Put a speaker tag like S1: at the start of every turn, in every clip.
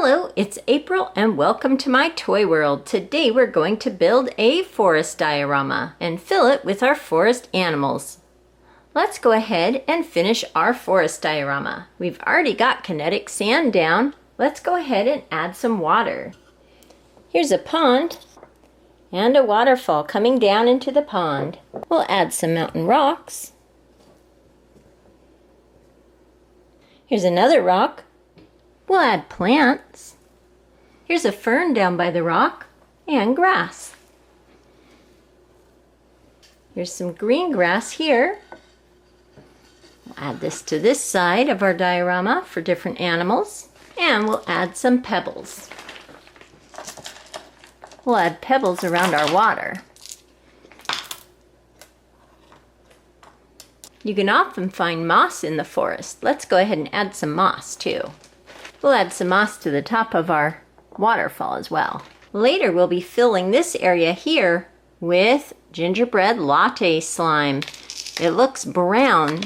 S1: Hello, it's April and welcome to my toy world. Today we're going to build a forest diorama and fill it with our forest animals. Let's go ahead and finish our forest diorama. We've already got kinetic sand down. Let's go ahead and add some water. Here's a pond and a waterfall coming down into the pond. We'll add some mountain rocks. Here's another rock. We'll add plants. Here's a fern down by the rock and grass. Here's some green grass here. We'll add this to this side of our diorama for different animals. And we'll add some pebbles. We'll add pebbles around our water. You can often find moss in the forest. Let's go ahead and add some moss too. We'll add some moss to the top of our waterfall as well. Later we'll be filling this area here with gingerbread latte slime. It looks brown,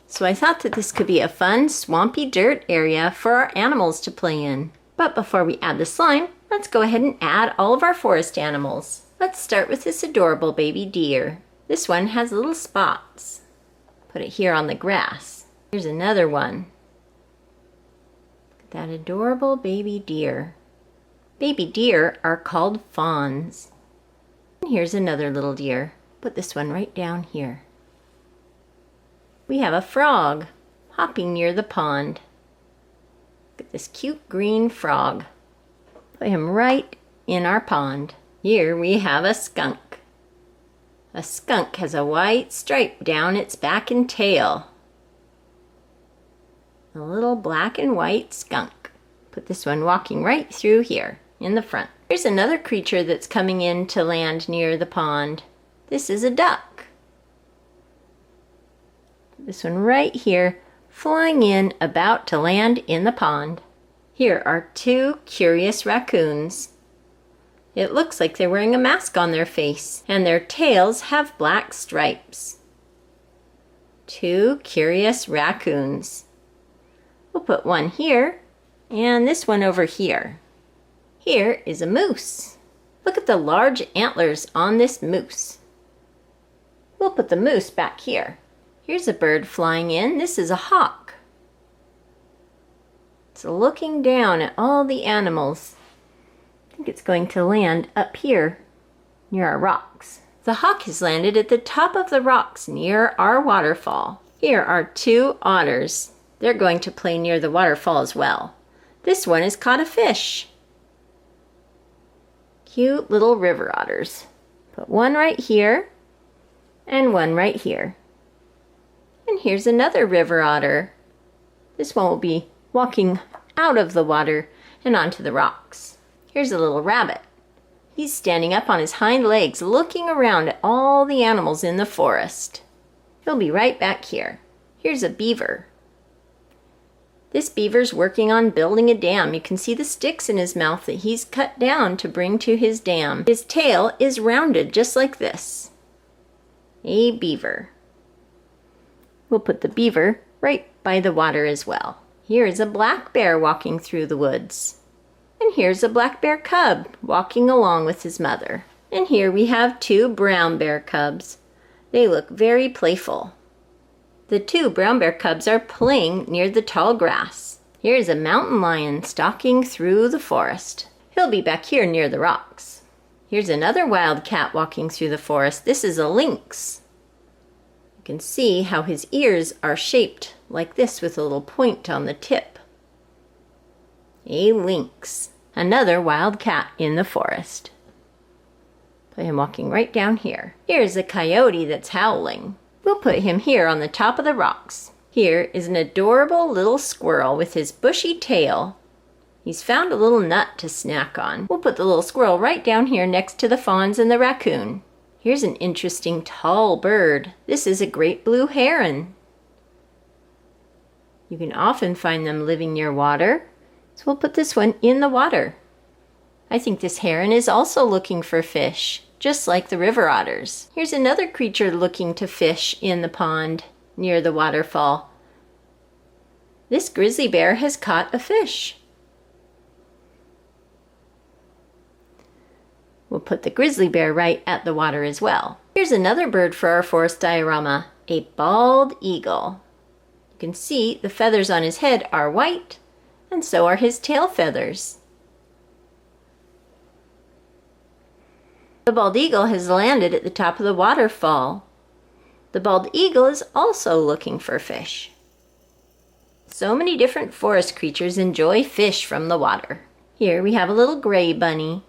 S1: so I thought that this could be a fun swampy dirt area for our animals to play in. But before we add the slime, let's go ahead and add all of our forest animals. Let's start with this adorable baby deer. This one has little spots. Put it here on the grass. Here's another one. That adorable baby deer. Baby deer are called fawns. And here's another little deer. Put this one right down here. We have a frog hopping near the pond. Look at this cute green frog. Put him right in our pond. Here we have a skunk. A skunk has a white stripe down its back and tail. A little black and white skunk. Put this one walking right through here in the front. Here's another creature that's coming in to land near the pond. This is a duck. This one right here, flying in, about to land in the pond. Here are two curious raccoons. It looks like they're wearing a mask on their face, and their tails have black stripes. Two curious raccoons. We'll put one here, and this one over here. Here is a moose. Look at the large antlers on this moose. We'll put the moose back here. Here's a bird flying in. This is a hawk. It's looking down at all the animals. I think it's going to land up here near our rocks. The hawk has landed at the top of the rocks near our waterfall. Here are two otters. They're going to play near the waterfall as well. This one has caught a fish. Cute little river otters. Put one right here and one right here. And here's another river otter. This one will be walking out of the water and onto the rocks. Here's a little rabbit. He's standing up on his hind legs looking around at all the animals in the forest. He'll be right back here. Here's a beaver. This beaver's working on building a dam. You can see the sticks in his mouth that he's cut down to bring to his dam. His tail is rounded just like this. A beaver. We'll put the beaver right by the water as well. Here is a black bear walking through the woods. And here's a black bear cub walking along with his mother. And here we have two brown bear cubs. They look very playful. The two brown bear cubs are playing near the tall grass. Here's a mountain lion stalking through the forest. He'll be back here near the rocks. Here's another wild cat walking through the forest. This is a lynx. You can see how his ears are shaped like this with a little point on the tip. A lynx. Another wild cat in the forest. Put him walking right down here. Here's a coyote that's howling. We'll put him here on the top of the rocks. Here is an adorable little squirrel with his bushy tail. He's found a little nut to snack on. We'll put the little squirrel right down here next to the fawns and the raccoon. Here's an interesting tall bird. This is a great blue heron. You can often find them living near water, so we'll put this one in the water. I think this heron is also looking for fish, just like the river otters. Here's another creature looking to fish in the pond near the waterfall. This grizzly bear has caught a fish. We'll put the grizzly bear right at the water as well. Here's another bird for our forest diorama, a bald eagle. You can see the feathers on his head are white, and so are his tail feathers. The bald eagle has landed at the top of the waterfall. The bald eagle is also looking for fish. So many different forest creatures enjoy fish from the water. Here we have a little gray bunny.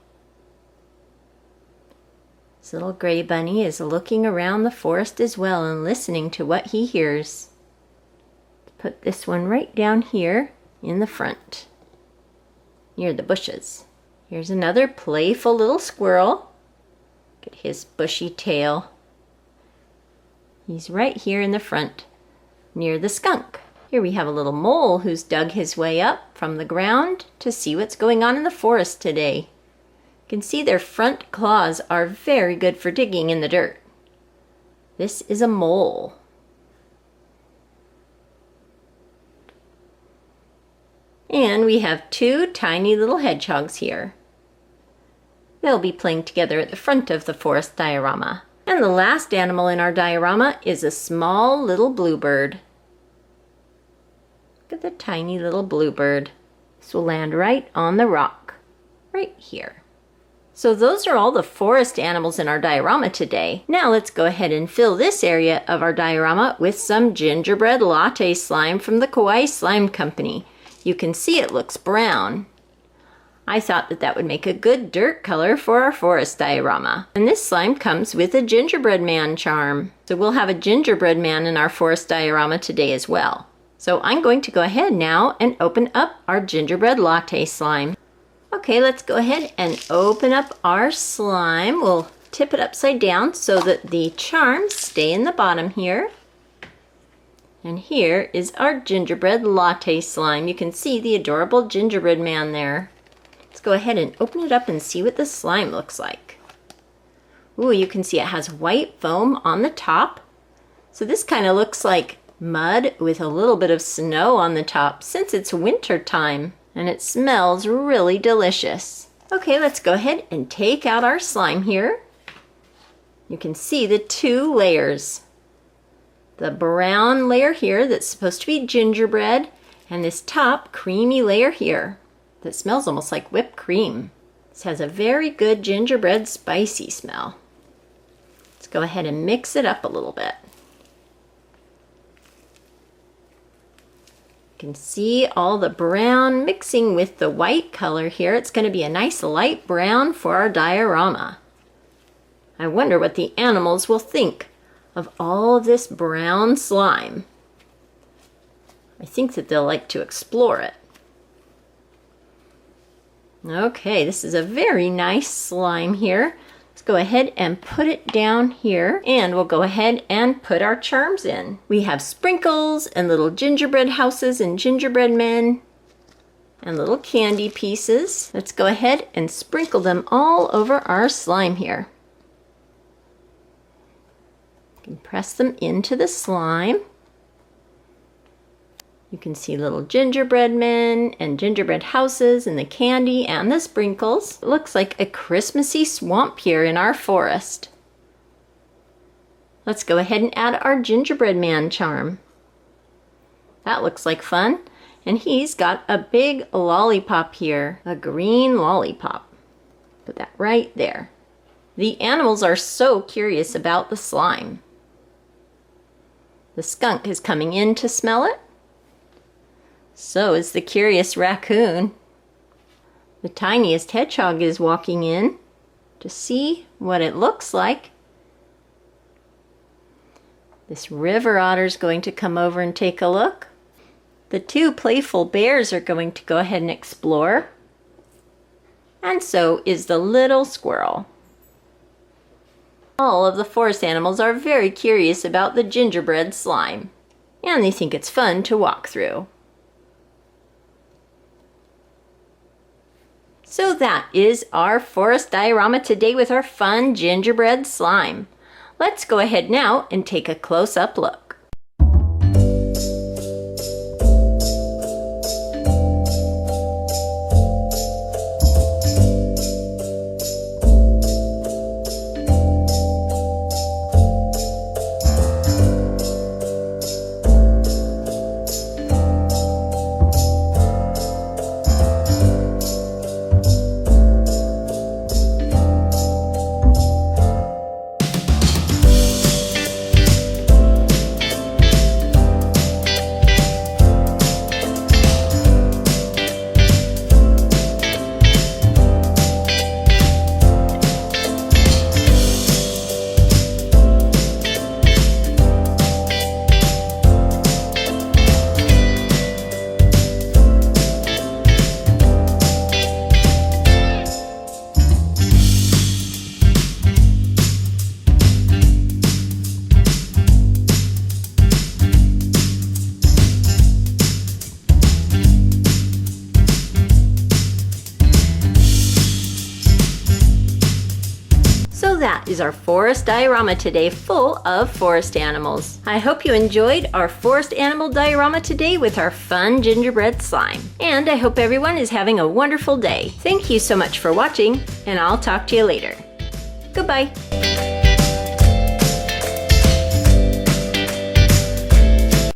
S1: This little gray bunny is looking around the forest as well and listening to what he hears. Put this one right down here in the front, near the bushes. Here's another playful little squirrel. Look at his bushy tail. He's right here in the front, near the skunk. Here we have a little mole who's dug his way up from the ground to see what's going on in the forest today. You can see their front claws are very good for digging in the dirt. This is a mole. And we have two tiny little hedgehogs here. They'll be playing together at the front of the forest diorama. And the last animal in our diorama is a small little bluebird. Look at the tiny little bluebird. This will land right on the rock, right here. So those are all the forest animals in our diorama today. Now let's go ahead and fill this area of our diorama with some gingerbread latte slime from the Kawaii Slime Company. You can see it looks brown. I thought that would make a good dirt color for our forest diorama. And this slime comes with a gingerbread man charm. So we'll have a gingerbread man in our forest diorama today as well. So I'm going to go ahead now and open up our gingerbread latte slime. Okay, let's go ahead and open up our slime. We'll tip it upside down so that the charms stay in the bottom here. And here is our gingerbread latte slime. You can see the adorable gingerbread man there. Let's go ahead and open it up and see what the slime looks like. Ooh, you can see it has white foam on the top. So this kind of looks like mud with a little bit of snow on the top since it's winter time. And it smells really delicious. Okay, let's go ahead and take out our slime here. You can see the two layers. The brown layer here that's supposed to be gingerbread, and this top creamy layer here that smells almost like whipped cream. This has a very good gingerbread spicy smell. Let's go ahead and mix it up a little bit. You can see all the brown mixing with the white color here. It's going to be a nice light brown for our diorama. I wonder what the animals will think of all of this brown slime. I think that they'll like to explore it. Okay, this is a very nice slime here. Let's go ahead and put it down here, and we'll go ahead and put our charms in. We have sprinkles and little gingerbread houses and gingerbread men and little candy pieces. Let's go ahead and sprinkle them all over our slime here. You can press them into the slime. You can see little gingerbread men and gingerbread houses and the candy and the sprinkles. It looks like a Christmassy swamp here in our forest. Let's go ahead and add our gingerbread man charm. That looks like fun. And he's got a big lollipop here, a green lollipop. Put that right there. The animals are so curious about the slime. The skunk is coming in to smell it. So is the curious raccoon. The tiniest hedgehog is walking in to see what it looks like. This river otter is going to come over and take a look. The two playful bears are going to go ahead and explore. And so is the little squirrel. All of the forest animals are very curious about the gingerbread slime, and they think it's fun to walk through. So that is our forest diorama today with our fun gingerbread slime. Let's go ahead now and take a close-up look. So that is our forest diorama today, full of forest animals. I hope you enjoyed our forest animal diorama today with our fun gingerbread slime. And I hope everyone is having a wonderful day. Thank you so much for watching, and I'll talk to you later. Goodbye.